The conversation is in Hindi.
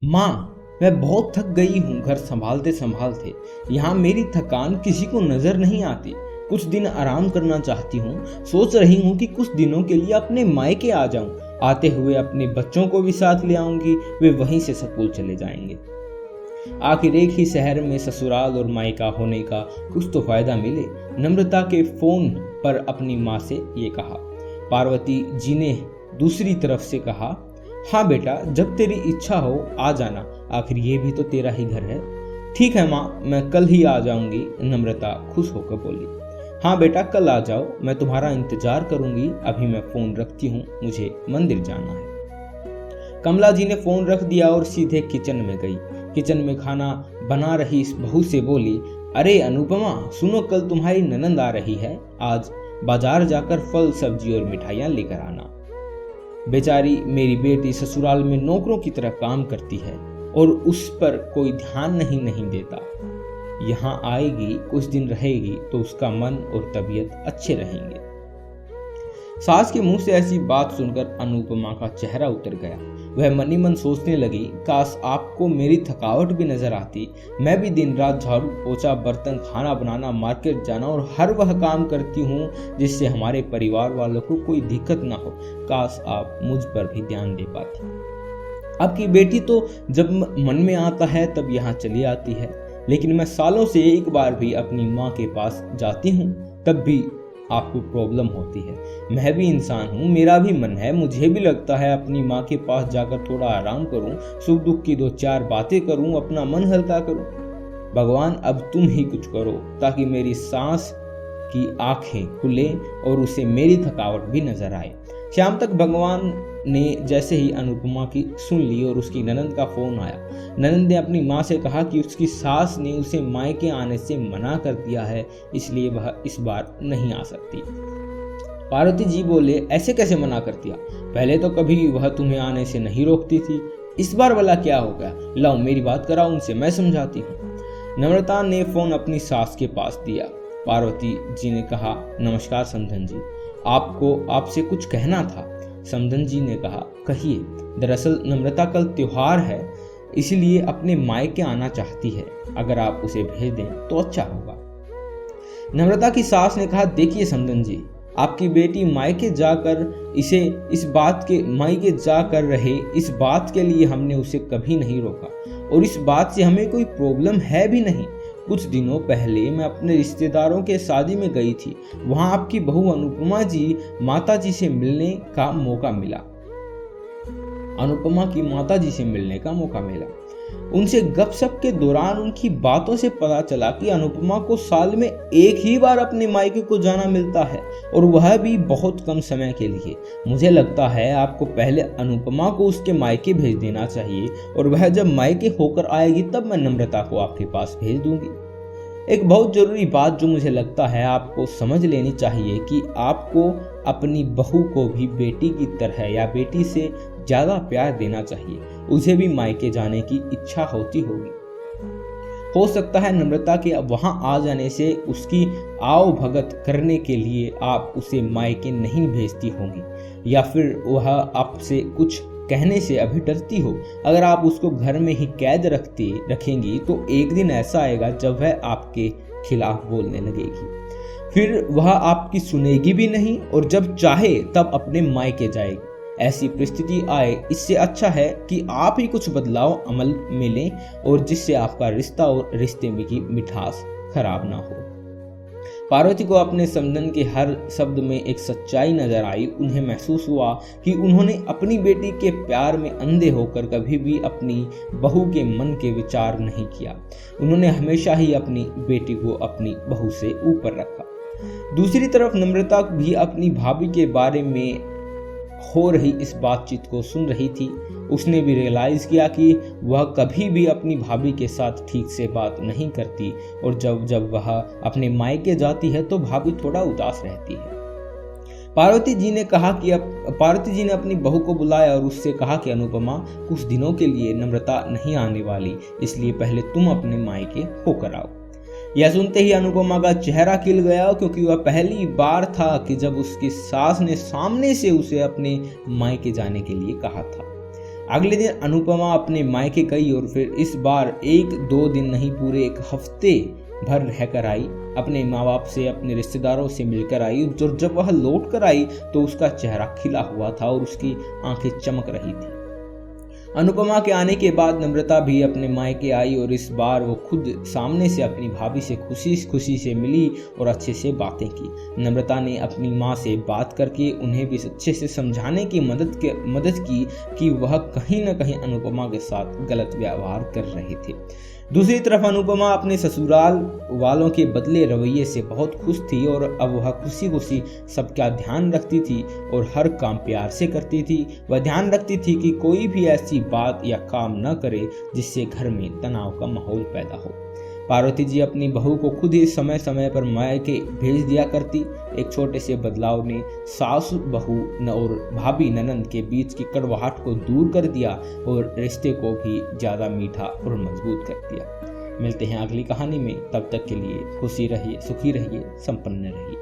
माँ, मैं बहुत थक गई हूँ घर संभालते संभालते। यहाँ मेरी थकान किसी को नजर नहीं आती। कुछ दिन आराम करना चाहती हूँ। सोच रही हूँ कि कुछ दिनों के लिए अपने मायके आ जाऊँ। आते हुए अपने बच्चों को भी साथ ले आऊंगी, वे वहीं से स्कूल चले जाएंगे। आखिर एक ही शहर में ससुराल और मायका होने का कुछ तो फायदा मिले। नम्रता के फोन पर अपनी माँ से ये कहा। पार्वती जी ने दूसरी तरफ से कहा, हाँ बेटा, जब तेरी इच्छा हो आ जाना, आखिर ये भी तो तेरा ही घर है। ठीक है माँ, मैं कल ही आ जाऊंगी, नम्रता खुश होकर बोली। हाँ बेटा, कल आ जाओ, मैं तुम्हारा इंतजार करूंगी। अभी मैं फोन रखती हूँ, मुझे मंदिर जाना है। कमला जी ने फोन रख दिया और सीधे किचन में गई। किचन में खाना बना रही इस बहू से बोली, अरे अनुपमा, सुनो, कल तुम्हारी ननंद आ रही है। आज बाजार जाकर फल सब्जी और मिठाइयाँ लेकर आना। बेचारी मेरी बेटी ससुराल में नौकरों की तरह काम करती है और उस पर कोई ध्यान नहीं देता। यहाँ आएगी, कुछ दिन रहेगी तो उसका मन और तबीयत अच्छे रहेंगे। सास के मुंह से ऐसी बात सुनकर अनुपमा का चेहरा उतर गया। वह मन ही मन सोचने लगी, काश आपको मेरी थकावट भी नजर आती। मैं भी दिन रात झाड़ू पोछा, बर्तन, खाना बनाना, मार्केट जाना और हर वह काम करती हूँ जिससे हमारे परिवार वालों को कोई दिक्कत ना हो। काश आप मुझ पर भी ध्यान दे पाती। आपकी बेटी तो जब मन में आता है तब यहाँ चली आती है, लेकिन मैं सालों से एक बार भी अपनी माँ के पास जाती हूँ, तब भी आपको प्रॉब्लम होती है। मैं भी इंसान हूँ, मेरा भी मन है, मुझे भी लगता है अपनी माँ के पास जाकर थोड़ा आराम करूँ, सुख दुख की 2-4 बातें करूँ, अपना मन हल्का करूँ। भगवान, अब तुम ही कुछ करो ताकि मेरी सांस की आंखें खुले और उसे मेरी थकावट भी नजर आए। शाम तक भगवान ने जैसे ही अनुपमा की सुन ली और उसकी ननंद का फोन आया। ननंद ने अपनी माँ से कहा कि उसकी सास ने उसे मायके आने से मना कर दिया है, इसलिए वह इस बार नहीं आ सकती। पार्वती जी बोले, ऐसे कैसे मना कर दिया? पहले तो कभी वह तुम्हें आने से नहीं रोकती थी, इस बार वाला क्या हो गया? लाओ मेरी बात कराओ उनसे, मैं समझाती हूँ। नम्रता ने फोन अपनी सास के पास दिया। पार्वती जी ने कहा, नमस्कार समधन जी, आपको आपसे कुछ कहना था। समधन जी ने कहा, कहिए। दरअसल नम्रता कल त्योहार है, इसलिए अपने मायके आना चाहती है। अगर आप उसे भेज दें तो अच्छा होगा। नम्रता की सास ने कहा, देखिए समधन जी, आपकी बेटी मायके जाकर रहे, इस बात के लिए हमने उसे कभी नहीं रोका और इस बात से हमें कोई प्रॉब्लम है भी नहीं। कुछ दिनों पहले मैं अपने रिश्तेदारों के शादी में गई थी। वहां आपकी बहू अनुपमा जी माता जी से मिलने का मौका मिला। उनसे गपशप के दौरान उनकी बातों से पता चला कि अनुपमा को साल में एक ही बार अपने मायके को जाना मिलता है और वह भी बहुत कम समय के लिए। मुझे लगता है आपको पहले अनुपमा को उसके मायके भेज देना चाहिए और वह जब मायके होकर आएगी तब मैं नम्रता को आपके पास भेज दूंगी। एक बहुत जरूरी बात जो मुझे लगता है आपको समझ लेनी चाहिए कि आपको अपनी बहू को भी बेटी की तरह या बेटी से ज्यादा प्यार देना चाहिए। उसे भी मायके जाने की इच्छा होती होगी। हो सकता है नम्रता के अब वहां आ जाने से उसकी आओ भगत करने के लिए आप उसे मायके नहीं भेजती होंगी, या फिर वह आपसे कुछ कहने से अभी डरती हो। अगर आप उसको घर में ही कैद रखेंगी तो एक दिन ऐसा आएगा जब वह आपके खिलाफ बोलने लगेगी, फिर वह आपकी सुनेगी भी नहीं और जब चाहे तब अपने मायके जाएगी। ऐसी परिस्थिति आए, इससे अच्छा है कि आप ही कुछ बदलाव अमल में लें और जिससे आपका रिश्ता और रिश्ते में की मिठास खराब ना हो। पार्वती को अपने समधन के हर शब्द में एक सच्चाई नजर आई। उन्हें महसूस हुआ कि उन्होंने अपनी बेटी के प्यार में अंधे होकर कभी भी अपनी बहू के मन के विचार नहीं किया। उन्होंने हमेशा ही अपनी बेटी को अपनी बहू से ऊपर रखा। दूसरी तरफ नम्रता भी अपनी भाभी के बारे में हो रही इस बातचीत को सुन रही थी। उसने भी रियलाइज किया कि वह कभी भी अपनी भाभी के साथ ठीक से बात नहीं करती और जब वह अपने मायके जाती है तो भाभी थोड़ा उदास रहती है। पार्वती जी ने अपनी बहू को बुलाया और उससे कहा कि अनुपमा, कुछ दिनों के लिए नम्रता नहीं आने वाली, इसलिए पहले तुम अपने मायके होकर आओ। यह सुनते ही अनुपमा का चेहरा खिल गया, क्योंकि वह पहली बार था कि जब उसकी सास ने सामने से उसे अपने मायके जाने के लिए कहा था। अगले दिन अनुपमा अपने मायके गई और फिर इस बार 1-2 दिन नहीं, पूरे 1 हफ्ते भर रहकर आई। अपने माँ बाप से, अपने रिश्तेदारों से मिलकर आई। और जब वह लौट कर आई तो उसका चेहरा खिला हुआ था और उसकी आंखें चमक रही थी। अनुपमा के आने के बाद नम्रता भी अपने मायके आई और इस बार वो खुद सामने से अपनी भाभी से खुशी खुशी से मिली और अच्छे से बातें की। नम्रता ने अपनी माँ से बात करके उन्हें भी अच्छे से समझाने की मदद की कि वह कहीं न कहीं अनुपमा के साथ गलत व्यवहार कर रहे थे। दूसरी तरफ अनुपमा अपने ससुराल वालों के बदले रवैये से बहुत खुश थी और अब वह खुशी खुशी सबका ध्यान रखती थी और हर काम प्यार से करती थी। वह ध्यान रखती थी कि कोई भी ऐसी बात या काम न करे जिससे घर में तनाव का माहौल पैदा हो। पार्वती जी अपनी बहू को खुद ही समय समय पर मायके भेज दिया करती। एक छोटे से बदलाव ने सास बहू और भाभी ननंद के बीच की कड़वाहट को दूर कर दिया और रिश्ते को भी ज़्यादा मीठा और मजबूत कर दिया। मिलते हैं अगली कहानी में, तब तक के लिए खुशी रहिए, सुखी रहिए, संपन्न रहिए।